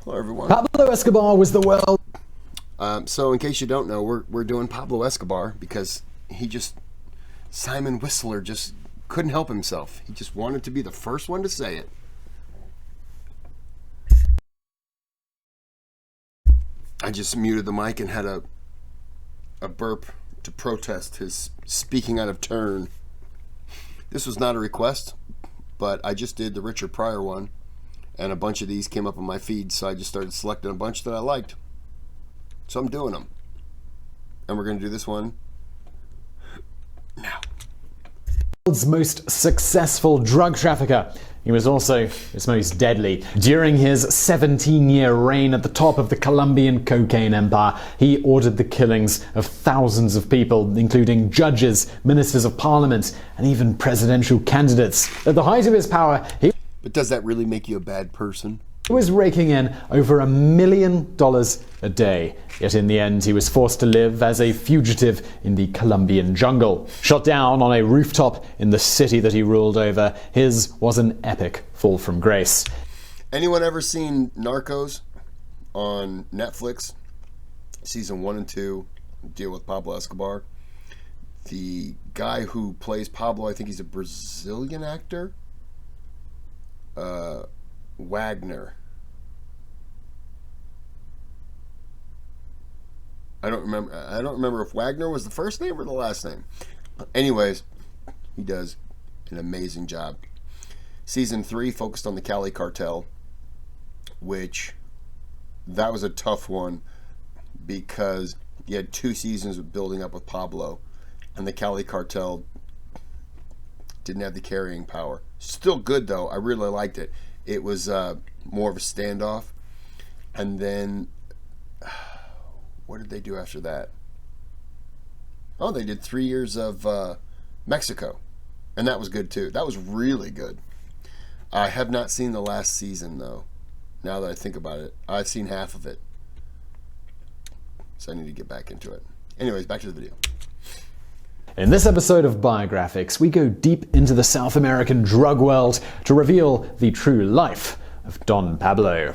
Hello, everyone. Pablo Escobar was the world. So, in case you don't know, we're doing Pablo Escobar because Simon Whistler just couldn't help himself. He just wanted to be the first one to say it. I just muted the mic and had a burp to protest his speaking out of turn. This was not a request, but I just did the Richard Pryor one, and a bunch of these came up on my feed, so I just started selecting a bunch that I liked. So I'm doing them. And we're going to do this one now. World's most successful drug trafficker. He was also his most deadly. During his 17-year reign at the top of the Colombian cocaine empire, he ordered the killings of thousands of people, including judges, ministers of parliament, and even presidential candidates. At the height of his power, But does that really make you a bad person? He was raking in over $1 million a day. Yet in the end, he was forced to live as a fugitive in the Colombian jungle. Shot down on a rooftop in the city that he ruled over, his was an epic fall from grace. Anyone ever seen Narcos on Netflix? Season 1 and 2 deal with Pablo Escobar. The guy who plays Pablo, I think he's a Brazilian actor. Wagner. I don't remember if Wagner was the first name or the last name. Anyways, he does an amazing job. Season 3 focused on the Cali cartel, which that was a tough one because you had 2 seasons of building up with Pablo, and the Cali cartel didn't have the carrying power. Still good though. I really liked it. It was more of a standoff. And then what did they do after that? Oh, they did 3 years of Mexico. And that was good too. That was really good. I have not seen the last season though. Now that I think about it, I've seen half of it. So I need to get back into it. Anyways, back to the video. In this episode of Biographics, we go deep into the South American drug world to reveal the true life of Don Pablo.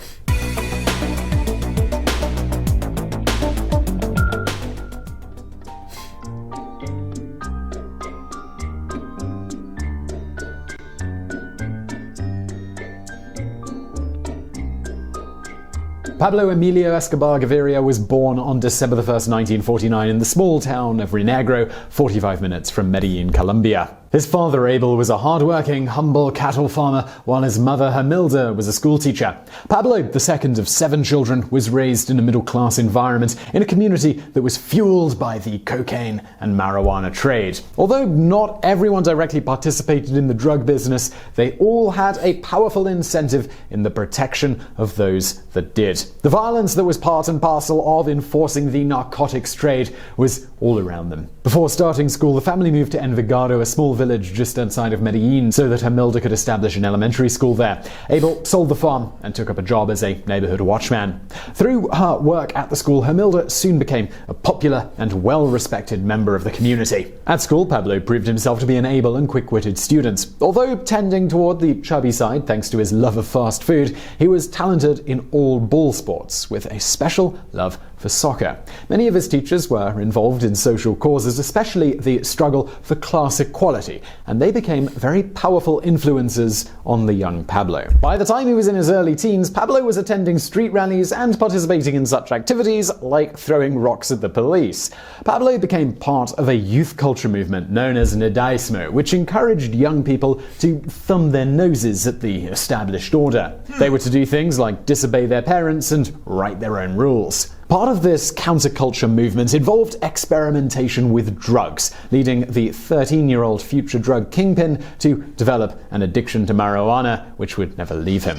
Pablo Emilio Escobar Gaviria was born on December 1st, 1949 in the small town of Rinegro, 45 minutes from Medellin, Colombia. His father, Abel, was a hard-working, humble cattle farmer, while his mother, Hermilda, was a schoolteacher. Pablo, the second of 7 children, was raised in a middle-class environment in a community that was fueled by the cocaine and marijuana trade. Although not everyone directly participated in the drug business, they all had a powerful incentive in the protection of those that did. The violence that was part and parcel of enforcing the narcotics trade was all around them. Before starting school, the family moved to Envigado, a small village just outside of Medellin, so that Hermilda could establish an elementary school there. Abel sold the farm and took up a job as a neighborhood watchman. Through her work at the school, Hermilda soon became a popular and well-respected member of the community. At school, Pablo proved himself to be an able and quick-witted student. Although tending toward the chubby side thanks to his love of fast food, he was talented in all ball sports, with a special love for soccer. Many of his teachers were involved in social causes, especially the struggle for class equality, and they became very powerful influences on the young Pablo. By the time he was in his early teens, Pablo was attending street rallies and participating in such activities like throwing rocks at the police. Pablo became part of a youth culture movement known as Nadaismo, which encouraged young people to thumb their noses at the established order. They were to do things like disobey their parents and write their own rules. Part of this counterculture movement involved experimentation with drugs, leading the 13-year-old future drug kingpin to develop an addiction to marijuana, which would never leave him.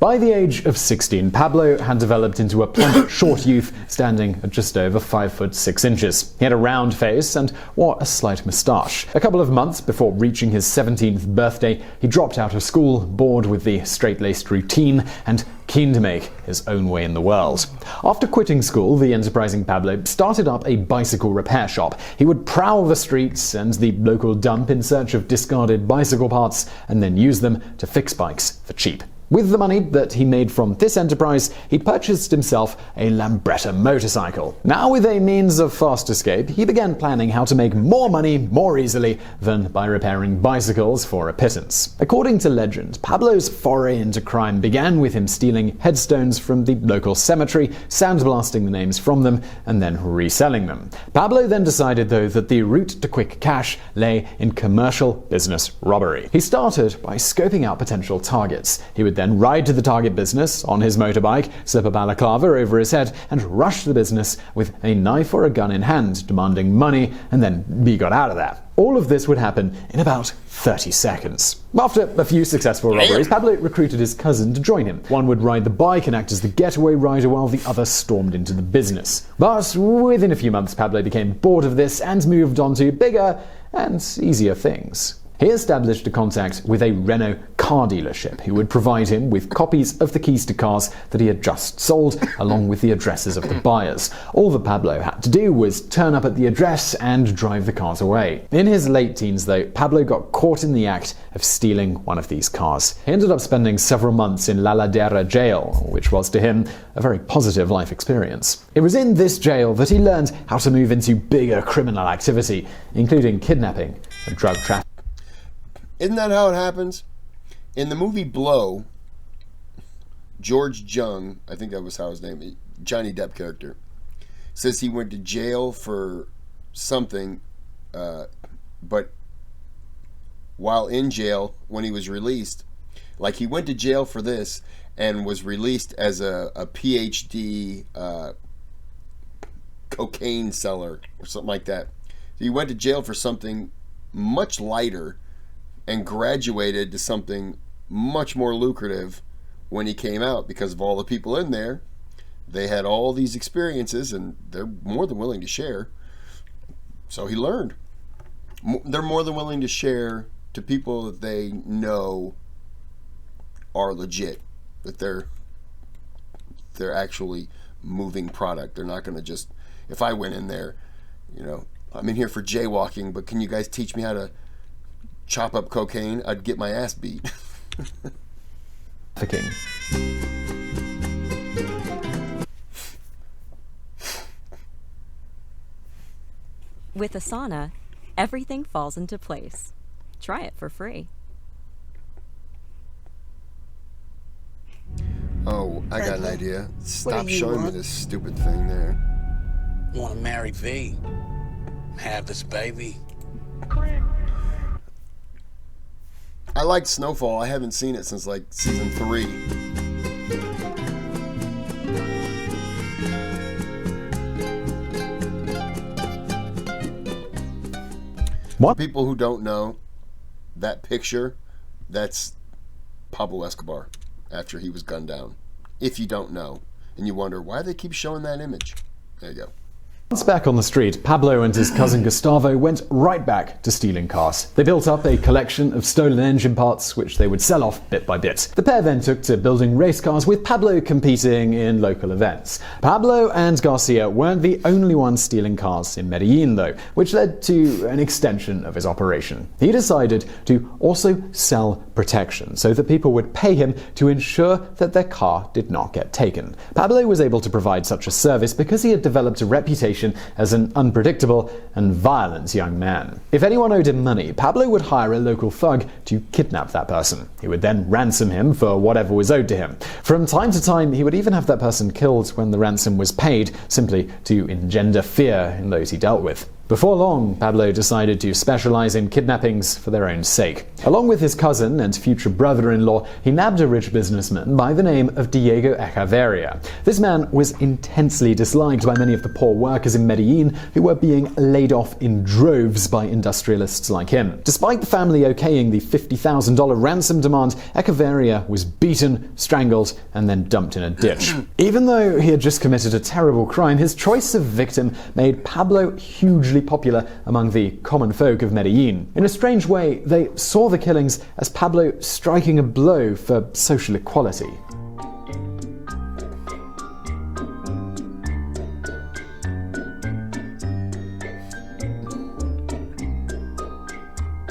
By the age of 16, Pablo had developed into a plump, short youth, standing at just over 5 foot 6 inches. He had a round face and wore a slight moustache. A couple of months before reaching his 17th birthday, he dropped out of school, bored with the straight-laced routine and keen to make his own way in the world. After quitting school, the enterprising Pablo started up a bicycle repair shop. He would prowl the streets and the local dump in search of discarded bicycle parts and then use them to fix bikes for cheap. With the money that he made from this enterprise, he purchased himself a Lambretta motorcycle. Now with a means of fast escape, he began planning how to make more money more easily than by repairing bicycles for a pittance. According to legend, Pablo's foray into crime began with him stealing headstones from the local cemetery, sandblasting the names from them, and then reselling them. Pablo then decided, though, that the route to quick cash lay in commercial business robbery. He started by scoping out potential targets. He would then ride to the target business on his motorbike, slip a balaclava over his head, and rush the business with a knife or a gun in hand, demanding money, and then be got out of there. All of this would happen in about 30 seconds. After a few successful robberies, Pablo recruited his cousin to join him. One would ride the bike and act as the getaway rider while the other stormed into the business. But within a few months, Pablo became bored of this and moved on to bigger and easier things. He established a contact with a Renault car dealership who would provide him with copies of the keys to cars that he had just sold, along with the addresses of the buyers. All that Pablo had to do was turn up at the address and drive the cars away. In his late teens, though, Pablo got caught in the act of stealing one of these cars. He ended up spending several months in La Ladera jail, which was to him a very positive life experience. It was in this jail that he learned how to move into bigger criminal activity, including kidnapping and drug trafficking. Isn't that how it happens? In the movie Blow, George Jung, I think that was how his name is, Johnny Depp character, says he went to jail for something, but while in jail, when he was released, like he went to jail for this and was released as a PhD cocaine seller or something like that. So he went to jail for something much lighter and graduated to something much more lucrative when he came out, because of all the people in there. They had all these experiences and they're more than willing to share. So he learned. They're more than willing to share to people that they know are legit, that they're actually moving product. They're not going to just, if I went in there, I'm in here for jaywalking, but can you guys teach me how to chop up cocaine? I'd get my ass beat. With Asana, everything falls into place. Try it for free. Oh, I got an idea. Stop do you showing me want? this stupid thing there. Want to marry V? Have this baby? I liked Snowfall. I haven't seen it since like season 3. What? People who don't know, that picture, that's Pablo Escobar after he was gunned down. If you don't know, and you wonder why they keep showing that image. There you go. Once back on the street, Pablo and his cousin Gustavo went right back to stealing cars. They built up a collection of stolen engine parts, which they would sell off bit by bit. The pair then took to building race cars, with Pablo competing in local events. Pablo and Garcia weren't the only ones stealing cars in Medellin, though, which led to an extension of his operation. He decided to also sell protection, so that people would pay him to ensure that their car did not get taken. Pablo was able to provide such a service because he had developed a reputation as an unpredictable and violent young man. If anyone owed him money, Pablo would hire a local thug to kidnap that person. He would then ransom him for whatever was owed to him. From time to time, he would even have that person killed when the ransom was paid, simply to engender fear in those he dealt with. Before long, Pablo decided to specialize in kidnappings for their own sake. Along with his cousin and future brother-in-law, he nabbed a rich businessman by the name of Diego Echeverria. This man was intensely disliked by many of the poor workers in Medellin who were being laid off in droves by industrialists like him. Despite the family okaying the $50,000 ransom demand, Echeverria was beaten, strangled, and then dumped in a ditch. Even though he had just committed a terrible crime, his choice of victim made Pablo hugely popular among the common folk of Medellin. In a strange way, they saw the killings as Pablo striking a blow for social equality.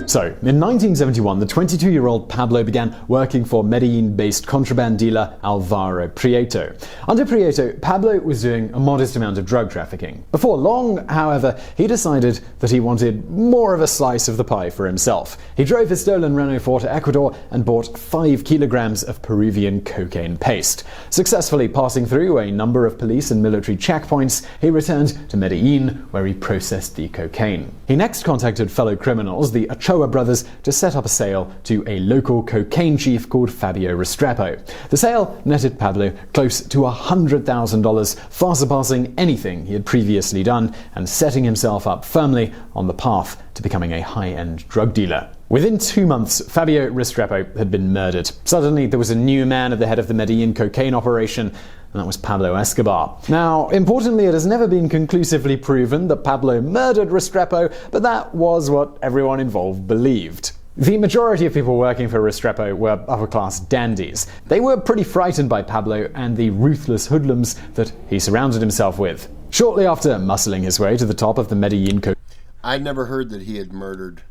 So, in 1971, the 22-year-old Pablo began working for Medellin-based contraband dealer Alvaro Prieto. Under Prieto, Pablo was doing a modest amount of drug trafficking. Before long, however, he decided that he wanted more of a slice of the pie for himself. He drove his stolen Renault 4 to Ecuador and bought 5 kilograms of Peruvian cocaine paste. Successfully passing through a number of police and military checkpoints, he returned to Medellin, where he processed the cocaine. He next contacted fellow criminals, the Ochoa brothers, to set up a sale to a local cocaine chief called Fabio Restrepo. The sale netted Pablo close to $100,000, far surpassing anything he had previously done and setting himself up firmly on the path to becoming a high-end drug dealer. Within 2 months, Fabio Restrepo had been murdered. Suddenly, there was a new man at the head of the Medellin cocaine operation, and that was Pablo Escobar. Now, importantly, it has never been conclusively proven that Pablo murdered Restrepo, but that was what everyone involved believed. The majority of people working for Restrepo were upper-class dandies. They were pretty frightened by Pablo and the ruthless hoodlums that he surrounded himself with. Shortly after muscling his way to the top of the Medellin cocaine, I'd never heard that he had murdered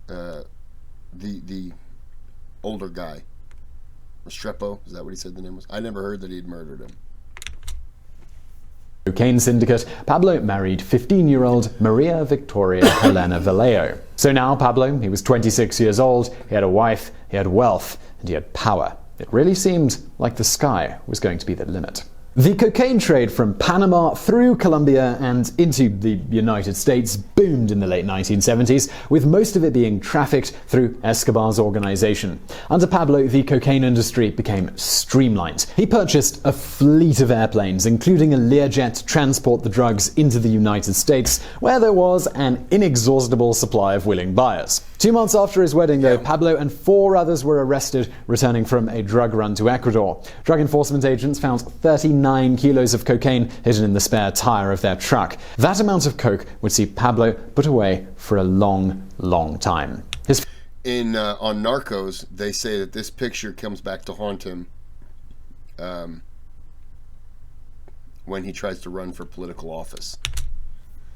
the older guy. Restrepo, is that what he said the name was? I never heard that he had murdered him. cocaine syndicate, Pablo married 15-year-old Maria Victoria Helena Vallejo. So now Pablo, he was 26 years old, he had a wife, he had wealth, and he had power. It really seemed like the sky was going to be the limit. The cocaine trade from Panama through Colombia and into the United States boomed in the late 1970s, with most of it being trafficked through Escobar's organization. Under Pablo, the cocaine industry became streamlined. He purchased a fleet of airplanes, including a Learjet, to transport the drugs into the United States, where there was an inexhaustible supply of willing buyers. 2 months after his wedding, though, Pablo and 4 others were arrested returning from a drug run to Ecuador. Drug enforcement agents found 39 kilos of cocaine hidden in the spare tire of their truck. That amount of coke would see Pablo put away for a long, long time. On Narcos, they say that this picture comes back to haunt him when he tries to run for political office.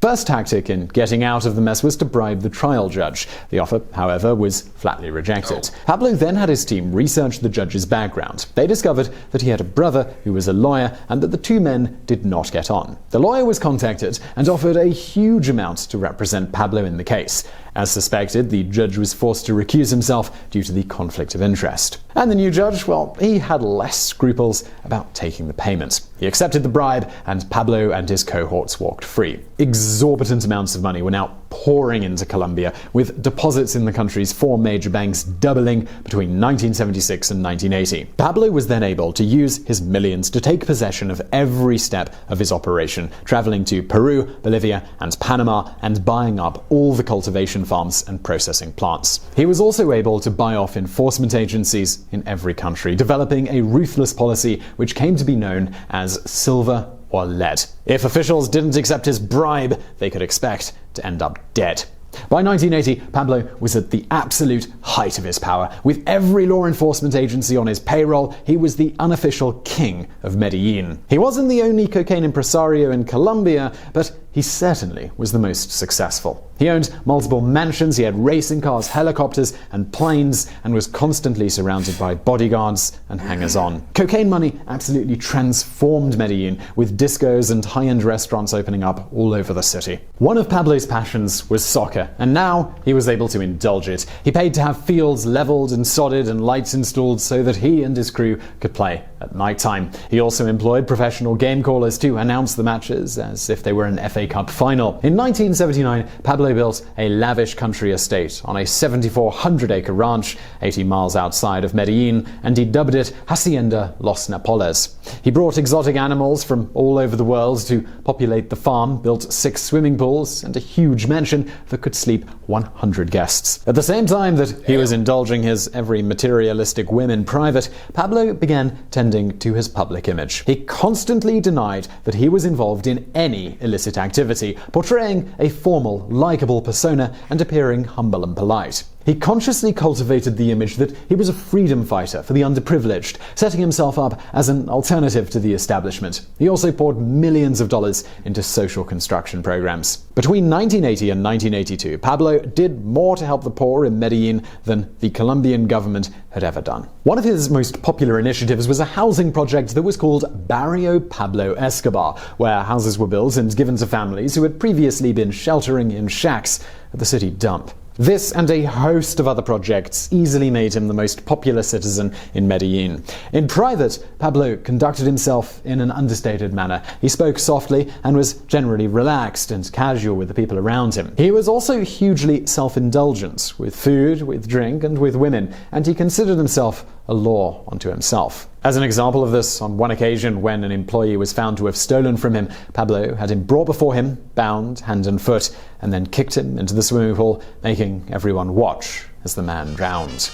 First tactic in getting out of the mess was to bribe the trial judge. The offer, however, was flatly rejected. Pablo then had his team research the judge's background. They discovered that he had a brother who was a lawyer and that the 2 men did not get on. The lawyer was contacted and offered a huge amount to represent Pablo in the case. As suspected, the judge was forced to recuse himself due to the conflict of interest. And the new judge, well, he had less scruples about taking the payment. He accepted the bribe, and Pablo and his cohorts walked free. Exorbitant amounts of money were now pouring into Colombia, with deposits in the country's 4 major banks doubling between 1976 and 1980. Pablo was then able to use his millions to take possession of every step of his operation, traveling to Peru, Bolivia, and Panama, and buying up all the cultivation farms and processing plants. He was also able to buy off enforcement agencies in every country, developing a ruthless policy which came to be known as silver or lead. If officials didn't accept his bribe, they could expect to end up dead. By 1980, Pablo was at the absolute height of his power. With every law enforcement agency on his payroll, he was the unofficial king of Medellin. He wasn't the only cocaine impresario in Colombia, but he certainly was the most successful. He owned multiple mansions, he had racing cars, helicopters, and planes, and was constantly surrounded by bodyguards and hangers-on. Cocaine money absolutely transformed Medellin, with discos and high-end restaurants opening up all over the city. One of Pablo's passions was soccer, and now he was able to indulge it. He paid to have fields leveled and sodded and lights installed so that he and his crew could play at night time. He also employed professional game callers to announce the matches as if they were an FA FA Cup final. In 1979, Pablo built a lavish country estate on a 7,400-acre ranch 80 miles outside of Medellin, and he dubbed it Hacienda Los Napoles. He brought exotic animals from all over the world to populate the farm, built 6 swimming pools, and a huge mansion that could sleep 100 guests. At the same time that he was indulging his every materialistic whim in private, Pablo began tending to his public image. He constantly denied that he was involved in any illicit activity, portraying a formal, likable persona and appearing humble and polite. He consciously cultivated the image that he was a freedom fighter for the underprivileged, setting himself up as an alternative to the establishment. He also poured millions of dollars into social construction programs. Between 1980 and 1982, Pablo did more to help the poor in Medellin than the Colombian government had ever done. One of his most popular initiatives was a housing project that was called Barrio Pablo Escobar, where houses were built and given to families who had previously been sheltering in shacks at the city dump. This and a host of other projects easily made him the most popular citizen in Medellin. In private, Pablo conducted himself in an understated manner. He spoke softly and was generally relaxed and casual with the people around him. He was also hugely self-indulgent with food, with drink, and with women, and he considered himself a law unto himself. As an example of this, on one occasion when an employee was found to have stolen from him, Pablo had him brought before him, bound hand and foot, and then kicked him into the swimming pool, making everyone watch as the man drowned.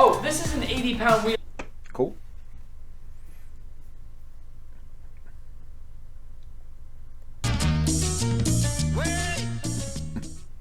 Oh, this is an 80-pound wheel. Cool.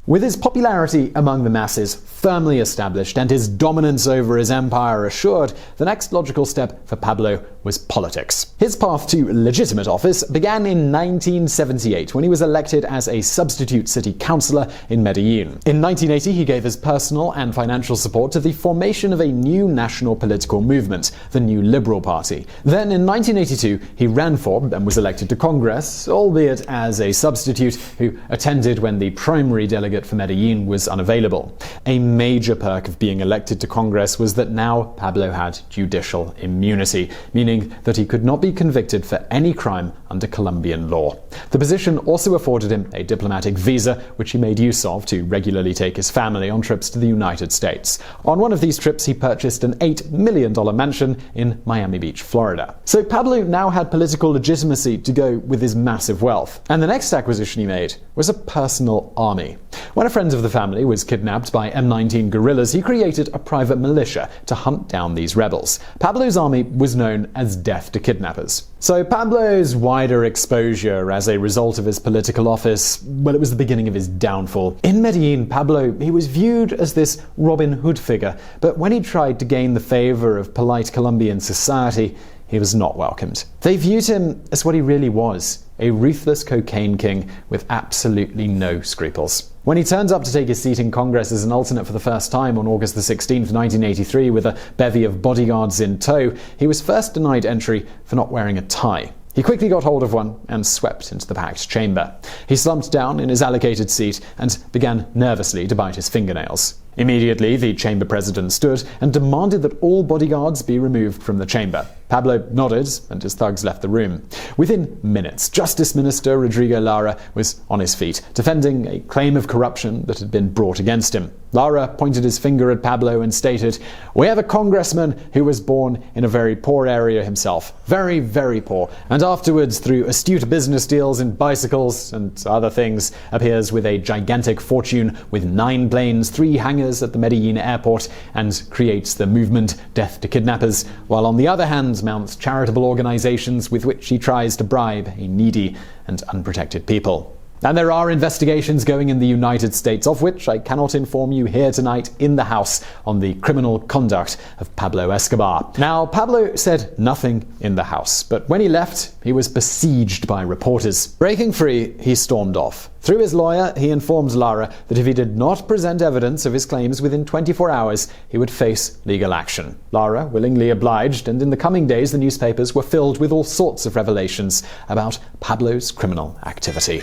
With his popularity among the masses firmly established and his dominance over his empire assured, the next logical step for Pablo was politics. His path to legitimate office began in 1978 when he was elected as a substitute city councillor in Medellin. In 1980, he gave his personal and financial support to the formation of a new national political movement, the New Liberal Party. Then in 1982, he ran for and was elected to Congress, albeit as a substitute who attended when the primary delegate for Medellin was unavailable. A major perk of being elected to Congress was that now Pablo had judicial immunity, meaning that he could not be convicted for any crime under Colombian law. The position also afforded him a diplomatic visa, which he made use of to regularly take his family on trips to the United States. On one of these trips, he purchased an $8 million mansion in Miami Beach, Florida. So Pablo now had political legitimacy to go with his massive wealth. And the next acquisition he made was a personal army. When a friend of the family was kidnapped by M19 guerrillas, he created a private militia to hunt down these rebels. Pablo's army was known as Death to Kidnappers. So Pablo's wider exposure as a result of his political office, well, it was the beginning of his downfall. In Medellin, Pablo, he was viewed as this Robin Hood figure, but when he tried to gain the favor of polite Colombian society, he was not welcomed. They viewed him as what he really was, a ruthless cocaine king with absolutely no scruples. When he turned up to take his seat in Congress as an alternate for the first time on August 16, 1983, with a bevy of bodyguards in tow, he was first denied entry for not wearing a tie. He quickly got hold of one and swept into the packed chamber. He slumped down in his allocated seat and began nervously to bite his fingernails. Immediately, the chamber president stood and demanded that all bodyguards be removed from the chamber. Pablo nodded, and his thugs left the room. Within minutes, Justice Minister Rodrigo Lara was on his feet, defending a claim of corruption that had been brought against him. Lara pointed his finger at Pablo and stated, "We have a congressman who was born in a very poor area himself. Very, very poor. And afterwards, through astute business deals in bicycles and other things, appears with a gigantic fortune with 9 planes, 3 hangars at the Medellin airport, and creates the movement Death to Kidnappers, while on the other hand mounts charitable organizations with which he tries to bribe a needy and unprotected people." And there are investigations going in the United States, of which I cannot inform you here tonight in the House, on the criminal conduct of Pablo Escobar. Now, Pablo said nothing in the House, but when he left, he was besieged by reporters. Breaking free, he stormed off. Through his lawyer, he informed Lara that if he did not present evidence of his claims within 24 hours, he would face legal action. Lara willingly obliged, and in the coming days, the newspapers were filled with all sorts of revelations about Pablo's criminal activity.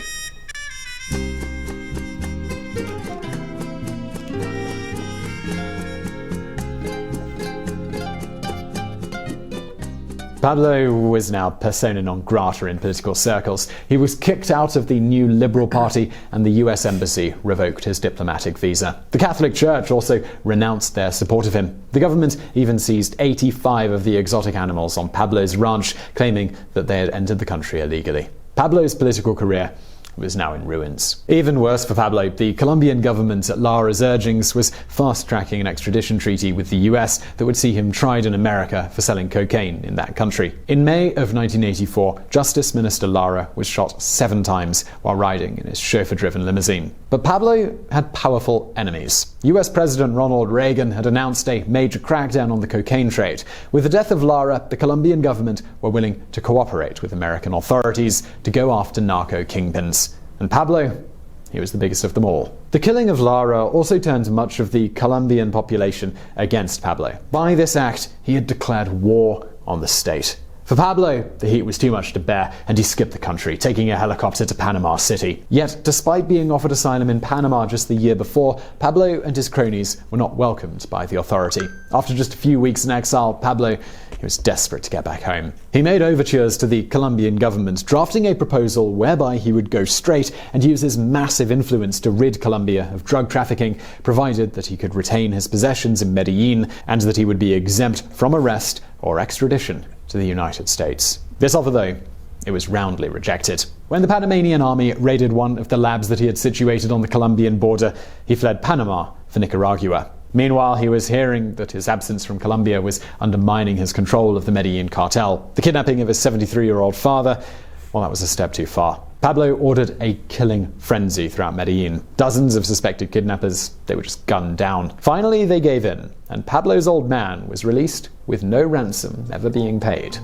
Pablo was now persona non grata in political circles. He was kicked out of the New Liberal Party, and the US Embassy revoked his diplomatic visa. The Catholic Church also renounced their support of him. The government even seized 85 of the exotic animals on Pablo's ranch, claiming that they had entered the country illegally. Pablo's political career was now in ruins. Even worse for Pablo, the Colombian government, at Lara's urgings, was fast-tracking an extradition treaty with the US that would see him tried in America for selling cocaine in that country. In May of 1984, Justice Minister Lara was shot 7 times while riding in his chauffeur-driven limousine. But Pablo had powerful enemies. US President Ronald Reagan had announced a major crackdown on the cocaine trade. With the death of Lara, the Colombian government were willing to cooperate with American authorities to go after narco kingpins. And Pablo, he was the biggest of them all. The killing of Lara also turned much of the Colombian population against Pablo. By this act, he had declared war on the state. For Pablo, the heat was too much to bear, and he skipped the country, taking a helicopter to Panama City. Yet, despite being offered asylum in Panama just the year before, Pablo and his cronies were not welcomed by the authority. After just a few weeks in exile, Pablo, he was desperate to get back home. He made overtures to the Colombian government, drafting a proposal whereby he would go straight and use his massive influence to rid Colombia of drug trafficking, provided that he could retain his possessions in Medellin and that he would be exempt from arrest or extradition to the United States. This offer, though, it was roundly rejected. When the Panamanian army raided one of the labs that he had situated on the Colombian border, he fled Panama for Nicaragua. Meanwhile, he was hearing that his absence from Colombia was undermining his control of the Medellin cartel. The kidnapping of his 73-year-old father, well, that was a step too far. Pablo ordered a killing frenzy throughout Medellin. Dozens of suspected kidnappers, they were just gunned down. Finally, they gave in, and Pablo's old man was released with no ransom ever being paid.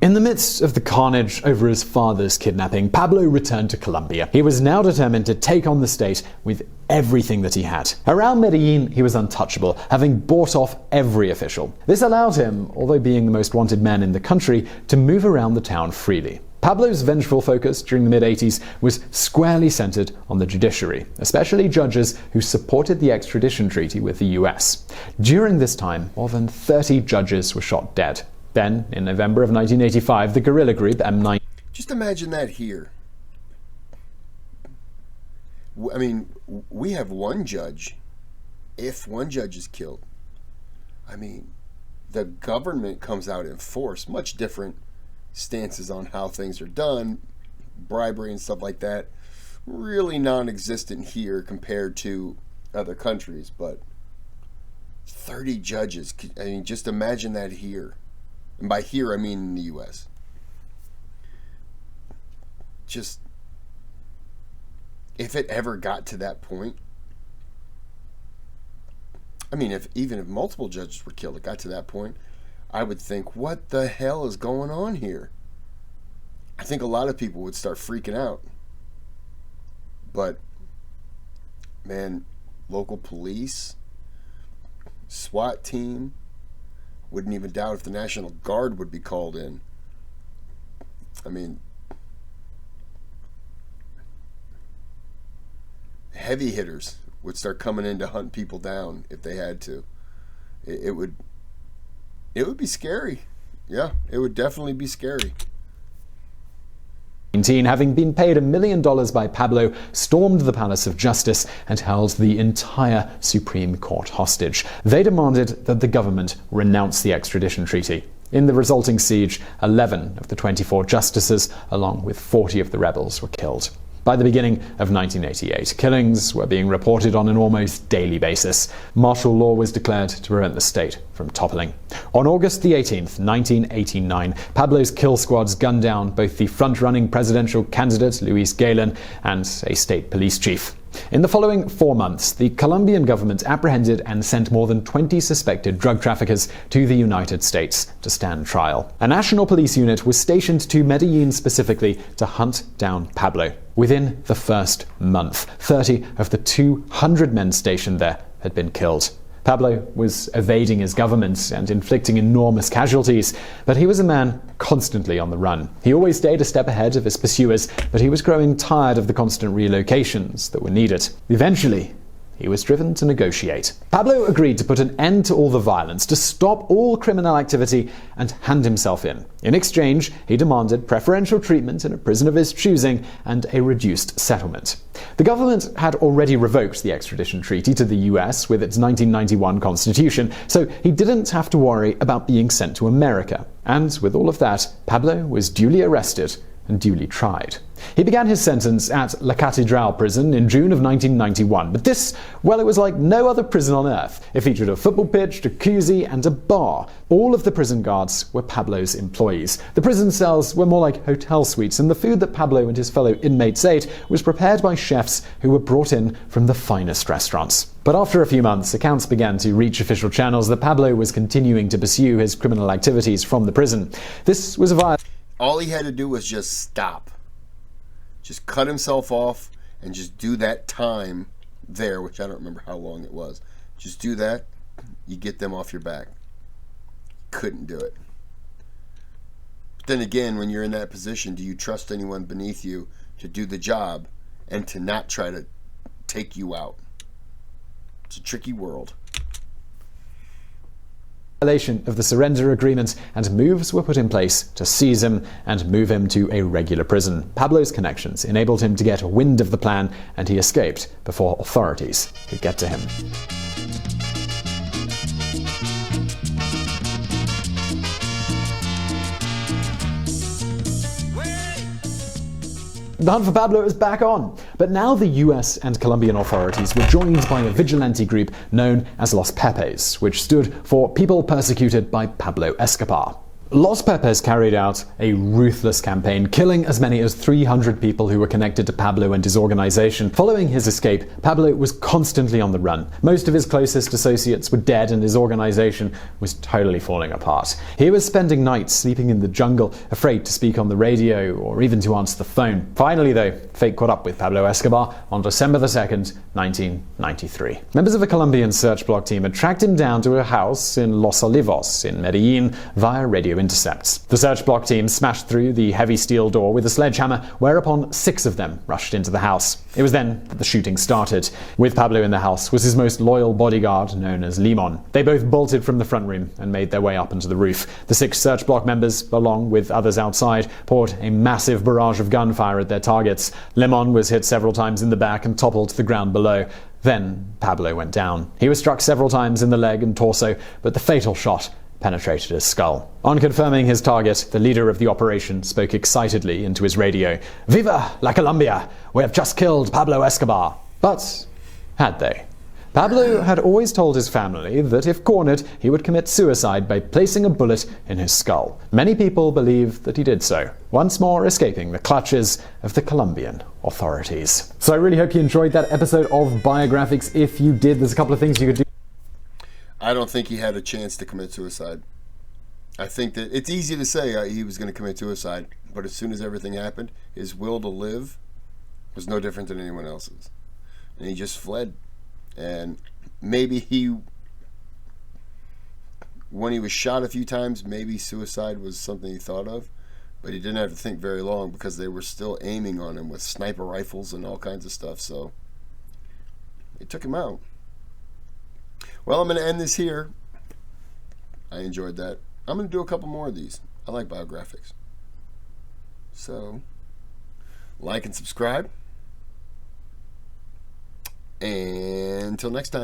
In the midst of the carnage over his father's kidnapping, Pablo returned to Colombia. He was now determined to take on the state with everything that he had. Around Medellin, he was untouchable, having bought off every official. This allowed him, although being the most wanted man in the country, to move around the town freely. Pablo's vengeful focus during the mid-80s was squarely centered on the judiciary, especially judges who supported the extradition treaty with the US. During this time, more than 30 judges were shot dead. Then, in November of 1985, the guerrilla group M9... Just imagine that here. I mean, we have one judge. If one judge is killed, I mean, the government comes out in force. Much different stances on how things are done, bribery and stuff like that. Really non-existent here compared to other countries, but 30 judges. I mean, just imagine that here. And by here, I mean in the U.S. Just, if it ever got to that point, I mean, even if multiple judges were killed, it got to that point, I would think, what the hell is going on here? I think a lot of people would start freaking out. But, man, local police, SWAT team, wouldn't even doubt if the National Guard would be called in. I mean, heavy hitters would start coming in to hunt people down if they had to. It would be scary. Yeah, it would definitely be scary. Having been paid $1 million by Pablo, stormed the Palace of Justice and held the entire Supreme Court hostage. They demanded that the government renounce the extradition treaty. In the resulting siege, 11 of the 24 justices, along with 40 of the rebels, were killed. By the beginning of 1988, killings were being reported on an almost daily basis. Martial law was declared to prevent the state from toppling. On August the 18th, 1989, Pablo's kill squads gunned down both the front-running presidential candidate, Luis Galen, and a state police chief. In the following 4 months, the Colombian government apprehended and sent more than 20 suspected drug traffickers to the United States to stand trial. A national police unit was stationed to Medellin specifically to hunt down Pablo. Within the first month, 30 of the 200 men stationed there had been killed. Pablo was evading his government and inflicting enormous casualties, but he was a man constantly on the run. He always stayed a step ahead of his pursuers, but he was growing tired of the constant relocations that were needed. Eventually, he was driven to negotiate. Pablo agreed to put an end to all the violence, to stop all criminal activity, and hand himself in. In exchange, he demanded preferential treatment in a prison of his choosing and a reduced settlement. The government had already revoked the extradition treaty to the US with its 1991 constitution, so he didn't have to worry about being sent to America. And with all of that, Pablo was duly arrested and duly tried. He began his sentence at La Catedral prison in June of 1991, but this, well, it was like no other prison on earth. It featured a football pitch, jacuzzi, and a bar. All of the prison guards were Pablo's employees. The prison cells were more like hotel suites, and the food that Pablo and his fellow inmates ate was prepared by chefs who were brought in from the finest restaurants. But after a few months, accounts began to reach official channels that Pablo was continuing to pursue his criminal activities from the prison. This was a violation. All he had to do was just stop. Just cut himself off and just do that time there, which I don't remember how long it was. Just do that, you get them off your back. Couldn't do it. But then again, when you're in that position, do you trust anyone beneath you to do the job and to not try to take you out? It's a tricky world. Violation of the surrender agreement, and moves were put in place to seize him and move him to a regular prison. Pablo's connections enabled him to get wind of the plan, and he escaped before authorities could get to him. The hunt for Pablo is back on, but now the US and Colombian authorities were joined by a vigilante group known as Los Pepes, which stood for People Persecuted by Pablo Escobar. Los Pepes carried out a ruthless campaign, killing as many as 300 people who were connected to Pablo and his organization. Following his escape, Pablo was constantly on the run. Most of his closest associates were dead and his organization was totally falling apart. He was spending nights sleeping in the jungle, afraid to speak on the radio or even to answer the phone. Finally, though, fate caught up with Pablo Escobar on December 2nd, 1993. Members of a Colombian search block team had tracked him down to a house in Los Olivos in Medellin via radio intercepts. The search block team smashed through the heavy steel door with a sledgehammer, whereupon 6 of them rushed into the house. It was then that the shooting started. With Pablo in the house was his most loyal bodyguard, known as Limon. They both bolted from the front room and made their way up onto the roof. The 6 search block members, along with others outside, poured a massive barrage of gunfire at their targets. Limon was hit several times in the back and toppled to the ground below. Then Pablo went down. He was struck several times in the leg and torso, but the fatal shot penetrated his skull. On confirming his target, the leader of the operation spoke excitedly into his radio. "Viva la Colombia! We have just killed Pablo Escobar." But had they? Pablo had always told his family that if cornered, he would commit suicide by placing a bullet in his skull. Many people believe that he did so, once more escaping the clutches of the Colombian authorities. So I really hope you enjoyed that episode of Biographics. If you did, there's a couple of things you could do. I don't think he had a chance to commit suicide. I think that it's easy to say he was going to commit suicide, but as soon as everything happened, his will to live was no different than anyone else's. And he just fled. And maybe when he was shot a few times, maybe suicide was something he thought of, but he didn't have to think very long because they were still aiming on him with sniper rifles and all kinds of stuff, so they took him out. Well, I'm going to end this here. I enjoyed that. I'm going to do a couple more of these. I like Biographics. So, like and subscribe. And until next time.